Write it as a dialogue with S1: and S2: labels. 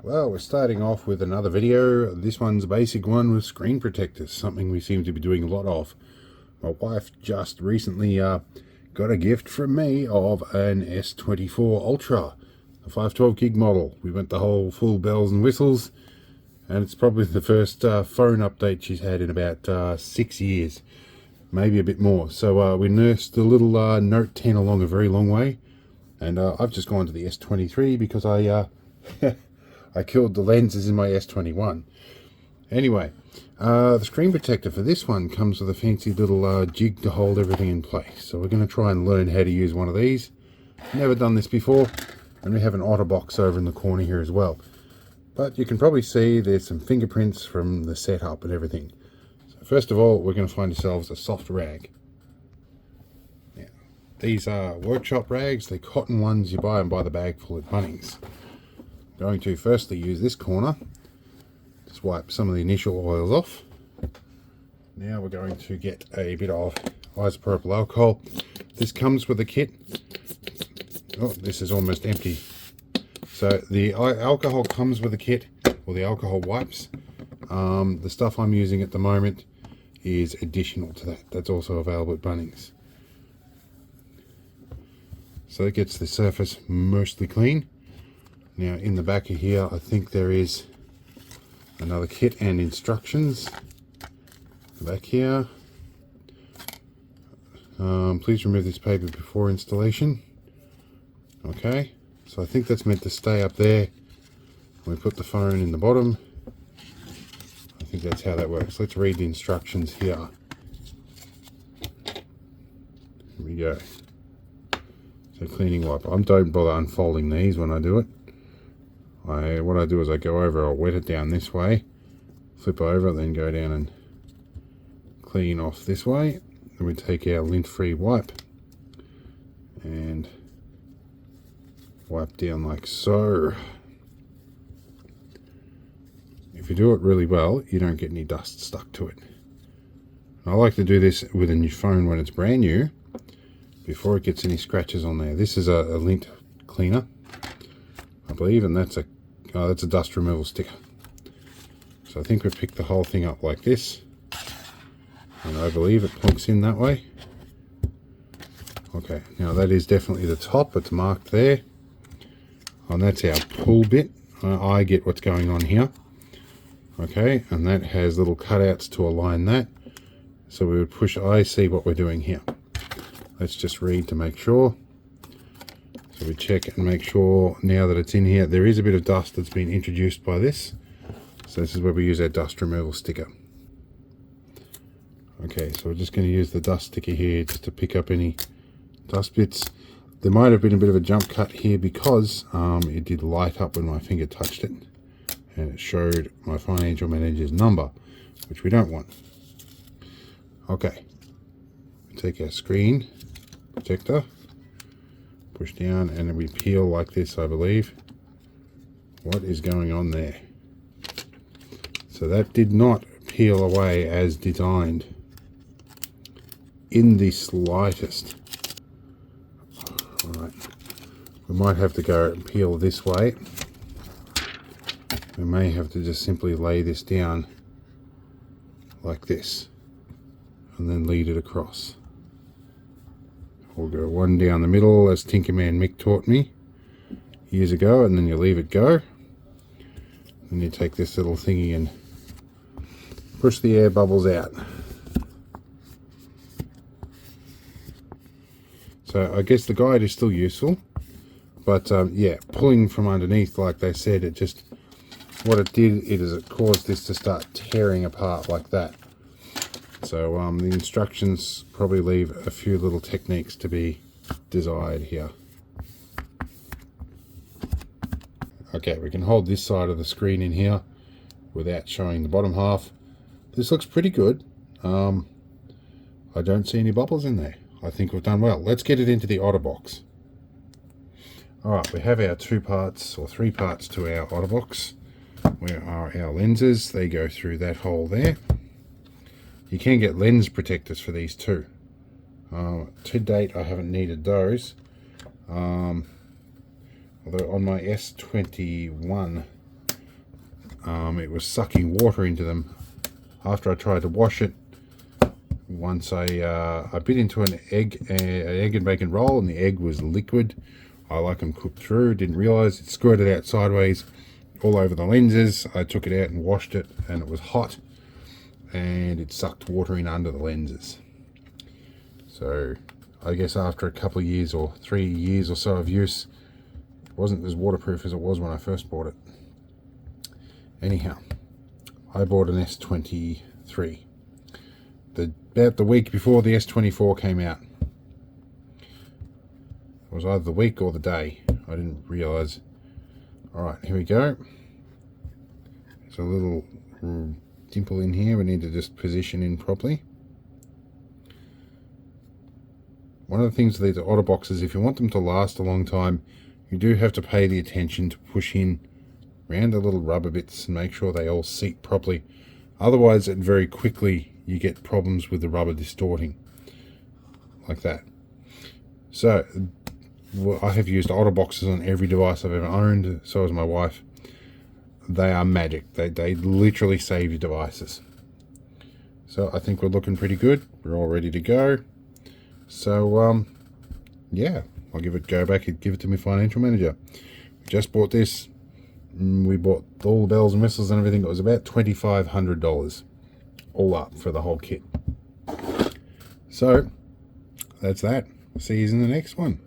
S1: Well, we're starting off with another video. This one's a basic one with screen protectors, something we seem to be doing a lot of. My wife just recently got a gift from me of an S24 Ultra, a 512 gig model. We went the whole full bells and whistles, and it's probably the first phone update she's had in about 6 years, maybe a bit more. So we nursed the little Note 10 along a very long way, and I've just gone to the S23 because I I killed the lenses in my S21. Anyway, the screen protector for this one comes with a fancy little jig to hold everything in place. So we're going to try and learn how to use one of these. Never done this before, and we have an Otterbox over in the corner here as well. But you can probably see there's some fingerprints from the setup and everything. So first of all, we're going to find ourselves a soft rag. Now, these are workshop rags. They're cotton ones. You buy them by the bag full at Bunnings. Going to firstly use this corner, just wipe some of the initial oils off. Now we're going to get a bit of isopropyl alcohol. This comes with a kit. Oh, this is almost empty. So the alcohol comes with a kit, or the alcohol wipes. The stuff I'm using at the moment is additional to that. That's also available at Bunnings. So it gets the surface mostly clean. Now in the back of here, I think there is another kit and instructions. Back here, please remove this paper before installation. Okay, so I think that's meant to stay up there. We put the phone in the bottom. I think that's how that works. Let's read the instructions here. Here we go. So cleaning wipe. I don't bother unfolding these when I do it. What I do is I go over, I'll wet it down this way, flip over, then go down and clean off this way. Then we take our lint-free wipe and wipe down like so. If you do it really well, you don't get any dust stuck to it. I like to do this with a new phone when it's brand new, before it gets any scratches on there. This is a lint cleaner, I believe, and that's a dust removal sticker. So I think we pick the whole thing up like this, and I believe it plugs in that way. Okay, now that is definitely the top. It's marked there, and that's our pull bit. I get what's going on here. Okay, and that has little cutouts to align that. So we would push. I see what we're doing here. Let's just read to make sure. So we check and make sure now that it's in here. There is a bit of dust that's been introduced by this. So this is where we use our dust removal sticker. Okay, so we're just going to use the dust sticker here just to pick up any dust bits. There might have been a bit of a jump cut here because it did light up when my finger touched it. And it showed my financial manager's number, which we don't want. Okay, take our screen protector, push down, and then we peel like this, I believe. What is going on there? So that did not peel away as designed in the slightest. Alright, we might have to go and peel this way. We may have to just simply lay this down like this and then lead it across. We'll go one down the middle, as Tinkerman Mick taught me years ago, and then you leave it go. And you take this little thingy and push the air bubbles out. So I guess the guide is still useful, but yeah, pulling from underneath, like they said, it just, what it did is it caused this to start tearing apart like that. So the instructions probably leave a few little techniques to be desired here. Okay, we can hold this side of the screen in here without showing the bottom half. This looks pretty good. I don't see any bubbles in there. I think we've done well. Let's get it into the Otterbox. Alright, we have our 2 parts or 3 parts to our Otterbox. Where are our lenses? They go through that hole there. You can get lens protectors for these too. To date, I haven't needed those. Although on my S21, it was sucking water into them. After I tried to wash it, once I bit into an egg and bacon roll, and the egg was liquid. I like them cooked through. Didn't realize it squirted out sideways all over the lenses. I took it out and washed it, and it was hot, and it sucked water in under the lenses. So I guess after a couple of years or 3 years or so of use, it wasn't as waterproof as it was when I first bought it. Anyhow, I bought an S23 about the week before the S24 came out. It was either the week or the day. I didn't realize. Alright, here we go. There's a little dimple in here we need to just position in properly. One of the things with these Otterboxes, if you want them to last a long time, you do have to pay the attention to push in around the little rubber bits and make sure they all seat properly. Otherwise, it very quickly you get problems with the rubber distorting, like that. So, I have used Otterboxes on every device I've ever owned, so has my wife. They are magic. They literally save your devices. So, I think we're looking pretty good. We're all ready to go. So, yeah, I'll give it go back and give it to my financial manager. We just bought this. We bought all the bells and whistles and everything. It was about $2,500 all up for the whole kit. So that's that. See you in the next one.